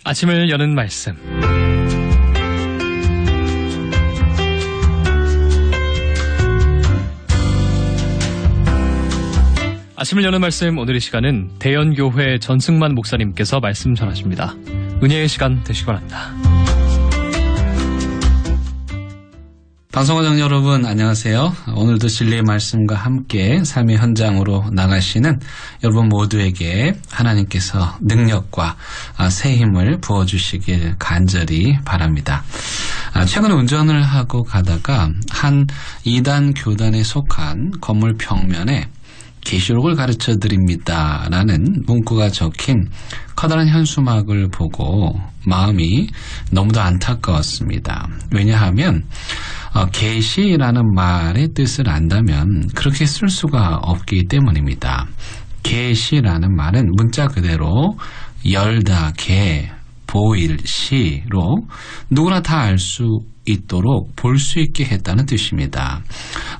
아침을 여는 말씀. 아침을 여는 말씀, 오늘의 시간은 대연교회 전승만 목사님께서 말씀 전하십니다. 은혜의 시간 되시기 바랍니다. 방송가족 여러분 안녕하세요. 오늘도 진리의 말씀과 함께 삶의 현장으로 나가시는 여러분 모두에게 하나님께서 능력과 새 힘을 부어주시길 간절히 바랍니다. 최근에 운전을 하고 가다가 한 이단 교단에 속한 건물 벽면에 계시록을 가르쳐 드립니다 라는 문구가 적힌 커다란 현수막을 보고 마음이 너무도 안타까웠습니다. 왜냐하면 계시라는 말의 뜻을 안다면 그렇게 쓸 수가 없기 때문입니다. 계시라는 말은 문자 그대로 열다, 개, 보일, 시로 누구나 다 알 수 있도록 볼 수 있게 했다는 뜻입니다.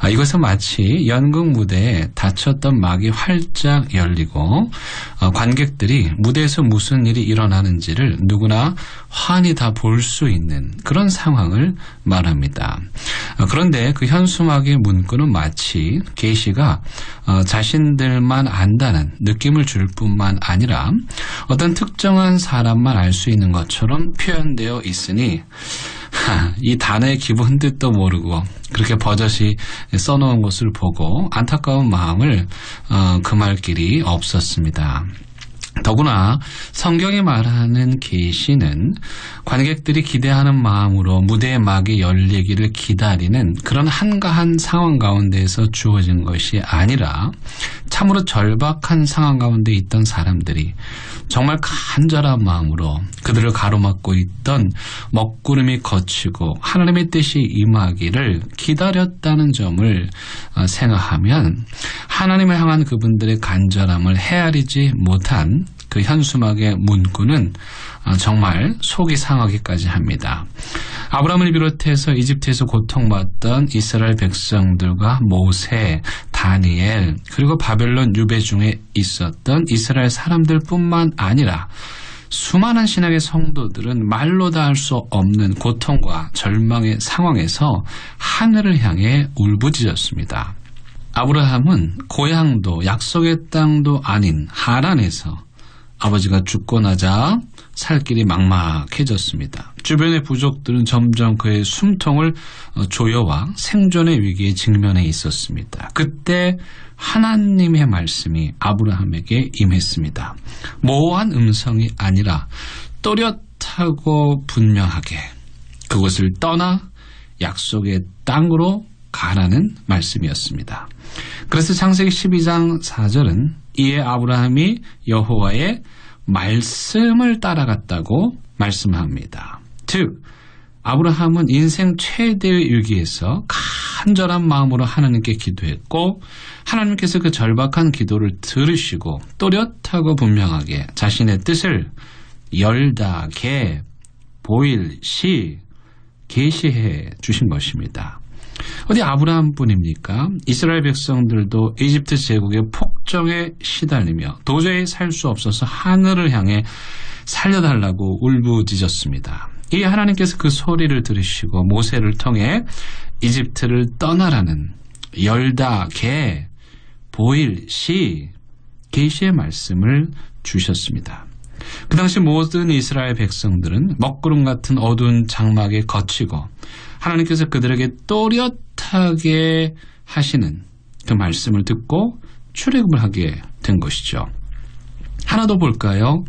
이것은 마치 연극 무대에 닫혔던 막이 활짝 열리고 관객들이 무대에서 무슨 일이 일어나는지를 누구나 환히 다 볼 수 있는 그런 상황을 말합니다. 그런데 그 현수막의 문구는 마치 계시가 자신들만 안다는 느낌을 줄 뿐만 아니라 어떤 특정한 사람만 알 수 있는 것처럼 표현되어 있으니 이 단어의 기본 뜻도 모르고 그렇게 버젓이 써놓은 것을 보고 안타까운 마음을 금할 길이 없었습니다. 더구나 성경이 말하는 계시는 관객들이 기대하는 마음으로 무대의 막이 열리기를 기다리는 그런 한가한 상황 가운데에서 주어진 것이 아니라 참으로 절박한 상황 가운데 있던 사람들이 정말 간절한 마음으로 그들을 가로막고 있던 먹구름이 걷히고 하나님의 뜻이 임하기를 기다렸다는 점을 생각하면 하나님을 향한 그분들의 간절함을 헤아리지 못한 그 현수막의 문구는 정말 속이 상하기까지 합니다. 아브라함을 비롯해서 이집트에서 고통받던 이스라엘 백성들과 모세, 다니엘 그리고 바벨론 유배 중에 있었던 이스라엘 사람들뿐만 아니라 수많은 신약의 성도들은 말로 다 할 수 없는 고통과 절망의 상황에서 하늘을 향해 울부짖었습니다. 아브라함은 고향도 약속의 땅도 아닌 하란에서 아버지가 죽고 나자 살 길이 막막해졌습니다. 주변의 부족들은 점점 그의 숨통을 조여와 생존의 위기에 직면해 있었습니다. 그때 하나님의 말씀이 아브라함에게 임했습니다. 모호한 음성이 아니라 또렷하고 분명하게 그곳을 떠나 약속의 땅으로 가라는 말씀이었습니다. 그래서 창세기 12장 4절은 이에 아브라함이 여호와의 말씀을 따라갔다고 말씀합니다. 즉 아브라함은 인생 최대의 위기에서 간절한 마음으로 하나님께 기도했고 하나님께서 그 절박한 기도를 들으시고 또렷하고 분명하게 자신의 뜻을 열다, 개, 보일, 시, 계시해 주신 것입니다. 어디 아브라함뿐입니까? 이스라엘 백성들도 이집트 제국의 폭정에 시달리며 도저히 살 수 없어서 하늘을 향해 살려달라고 울부짖었습니다. 이 하나님께서 그 소리를 들으시고 모세를 통해 이집트를 떠나라는 열다, 개, 보일, 시, 계시의 말씀을 주셨습니다. 그 당시 모든 이스라엘 백성들은 먹구름 같은 어두운 장막에 걷히고 하나님께서 그들에게 또렷하게 하시는 그 말씀을 듣고 출애굽을 하게 된 것이죠. 하나 더 볼까요?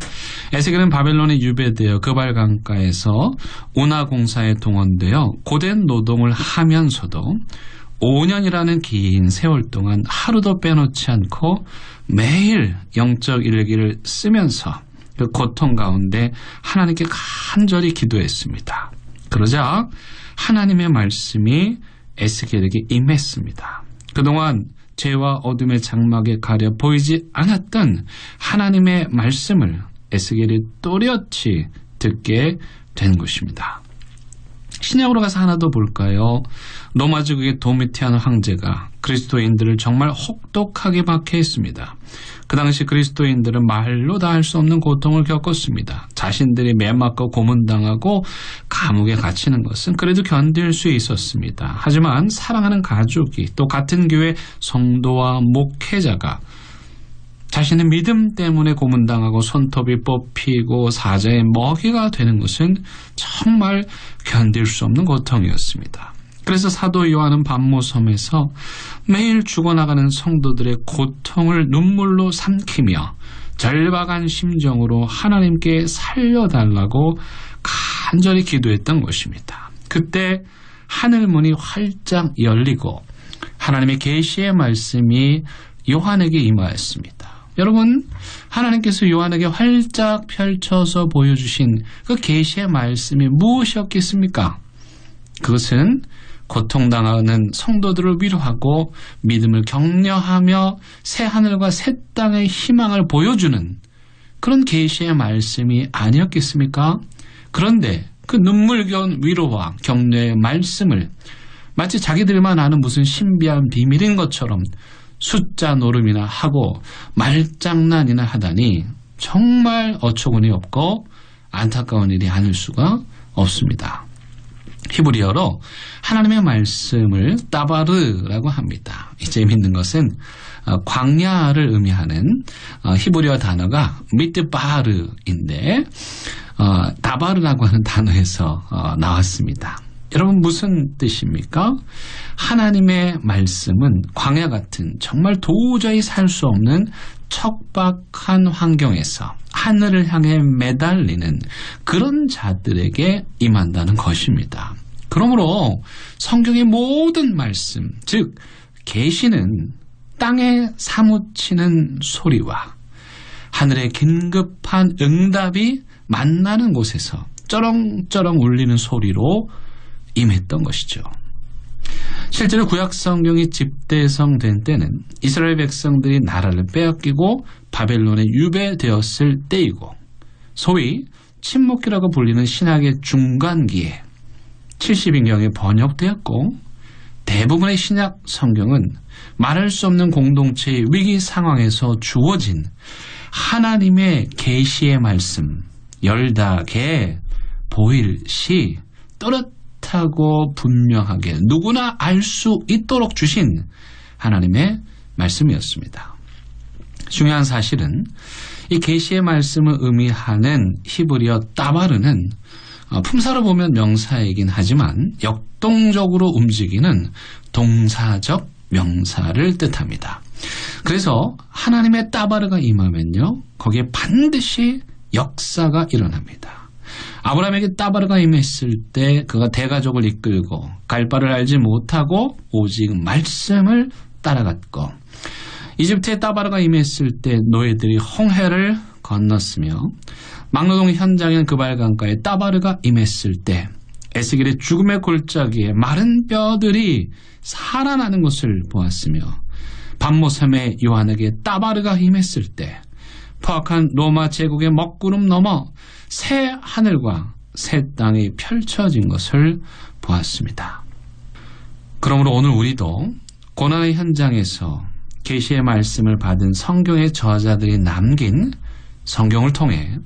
에스겔은 바벨론에 유배되어 그발 강가에서 운하공사에 동원되어 고된 노동을 하면서도 5년이라는 긴 세월 동안 하루도 빼놓지 않고 매일 영적 일기를 쓰면서 그 고통 가운데 하나님께 간절히 기도했습니다. 그러자 하나님의 말씀이 에스겔에게 임했습니다. 그동안 죄와 어둠의 장막에 가려 보이지 않았던 하나님의 말씀을 에스겔이 또렷이 듣게 된 것입니다. 신약으로 가서 하나 더 볼까요? 로마 제국의 도미티안 황제가 그리스도인들을 정말 혹독하게 박해했습니다. 그 당시 그리스도인들은 말로 다 할 수 없는 고통을 겪었습니다. 자신들이 매맞고 고문당하고 감옥에 갇히는 것은 그래도 견딜 수 있었습니다. 하지만 사랑하는 가족이 또 같은 교회 성도와 목회자가 자신의 믿음 때문에 고문당하고 손톱이 뽑히고 사자의 먹이가 되는 것은 정말 견딜 수 없는 고통이었습니다. 그래서 사도 요한은 반모섬에서 매일 죽어나가는 성도들의 고통을 눈물로 삼키며 절박한 심정으로 하나님께 살려달라고 간절히 기도했던 것입니다. 그때 하늘문이 활짝 열리고 하나님의 계시의 말씀이 요한에게 임하였습니다. 여러분, 하나님께서 요한에게 활짝 펼쳐서 보여주신 그 계시의 말씀이 무엇이었겠습니까? 그것은 고통당하는 성도들을 위로하고 믿음을 격려하며 새 하늘과 새 땅의 희망을 보여주는 그런 계시의 말씀이 아니었겠습니까? 그런데 그 눈물겨운 위로와 격려의 말씀을 마치 자기들만 아는 무슨 신비한 비밀인 것처럼 숫자 노름이나 하고 말장난이나 하다니 정말 어처구니 없고 안타까운 일이 아닐 수가 없습니다. 히브리어로 하나님의 말씀을 따바르라고 합니다. 재미있는 것은 광야를 의미하는 히브리어 단어가 미드바르인데 다바르라고 하는 단어에서 나왔습니다. 여러분, 무슨 뜻입니까? 하나님의 말씀은 광야 같은 정말 도저히 살 수 없는 척박한 환경에서 하늘을 향해 매달리는 그런 자들에게 임한다는 것입니다. 그러므로 성경의 모든 말씀, 즉 계시는 땅에 사무치는 소리와 하늘의 긴급한 응답이 만나는 곳에서 쩌렁쩌렁 울리는 소리로 임했던 것이죠. 실제로 구약 성경이 집대성된 때는 이스라엘 백성들이 나라를 빼앗기고 바벨론에 유배되었을 때이고 소위 침묵기라고 불리는 신학의 중간기에 70인경에 번역되었고 대부분의 신약 성경은 말할 수 없는 공동체의 위기 상황에서 주어진 하나님의 계시의 말씀 열다개 보일 시 또렷하고 분명하게 누구나 알 수 있도록 주신 하나님의 말씀이었습니다. 중요한 사실은 이 계시의 말씀을 의미하는 히브리어 따바르는 품사로 보면 명사이긴 하지만 역동적으로 움직이는 동사적 명사를 뜻합니다. 그래서 하나님의 따바르가 임하면요, 거기에 반드시 역사가 일어납니다. 아브라함에게 따바르가 임했을 때 그가 대가족을 이끌고 갈 바를 알지 못하고 오직 말씀을 따라갔고, 이집트에 따바르가 임했을 때 노예들이 홍해를 건넜으며 막노동 현장인 그발강가에 따바르가 임했을 때 에스겔의 죽음의 골짜기에 마른 뼈들이 살아나는 것을 보았으며 반모섬의 요한에게 따바르가 임했을 때 포악한 로마 제국의 먹구름 넘어 새 하늘과 새 땅이 펼쳐진 것을 보았습니다. 그러므로 오늘 우리도 고난의 현장에서 계시의 말씀을 받은 성경의 저자들이 남긴 성경을 통해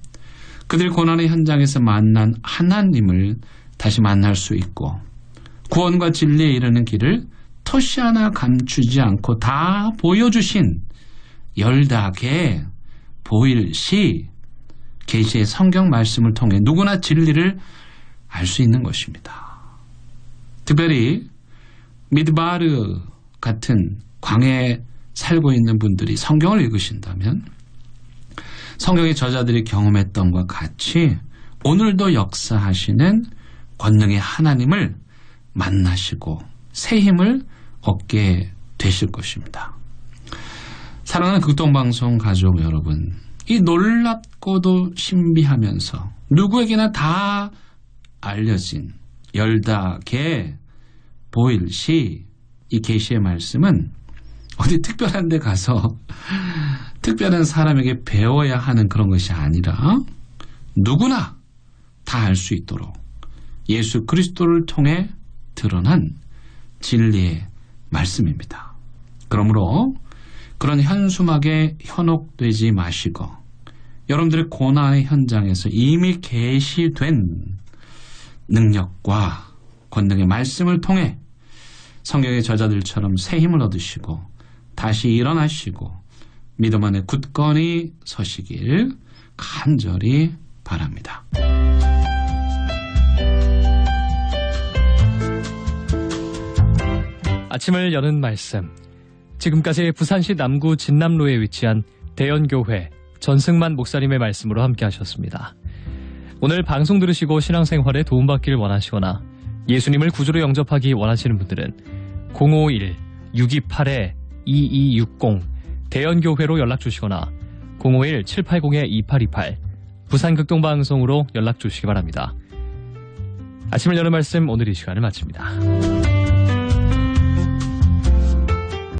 그들 고난의 현장에서 만난 하나님을 다시 만날 수 있고 구원과 진리에 이르는 길을 토시 하나 감추지 않고 다 보여주신 열다개 보일 시 계시의 성경 말씀을 통해 누구나 진리를 알 수 있는 것입니다. 특별히 미드바르 같은 광야에 살고 있는 분들이 성경을 읽으신다면 성경의 저자들이 경험했던 것과 같이 오늘도 역사하시는 권능의 하나님을 만나시고 새 힘을 얻게 되실 것입니다. 사랑하는 극동방송 가족 여러분, 이 놀랍고도 신비하면서 누구에게나 다 알려진 열다개 보일 시 이 계시의 말씀은 어디 특별한 데 가서 특별한 사람에게 배워야 하는 그런 것이 아니라 누구나 다 알 수 있도록 예수 그리스도를 통해 드러난 진리의 말씀입니다. 그러므로 그런 현수막에 현혹되지 마시고 여러분들의 고난의 현장에서 이미 계시된 능력과 권능의 말씀을 통해 성경의 저자들처럼 새 힘을 얻으시고 다시 일어나시고 믿음 안에 굳건히 서시길 간절히 바랍니다. 아침을 여는 말씀. 지금까지 부산시 남구 진남로에 위치한 대연교회 전승만 목사님의 말씀으로 함께 하셨습니다. 오늘 방송 들으시고 신앙생활에 도움받기를 원하시거나 예수님을 구주로 영접하기 원하시는 분들은 051-628-2260 대연교회로 연락주시거나 051-780-2828 부산극동방송으로 연락주시기 바랍니다. 아침을 여는 말씀 오늘 이 시간을 마칩니다.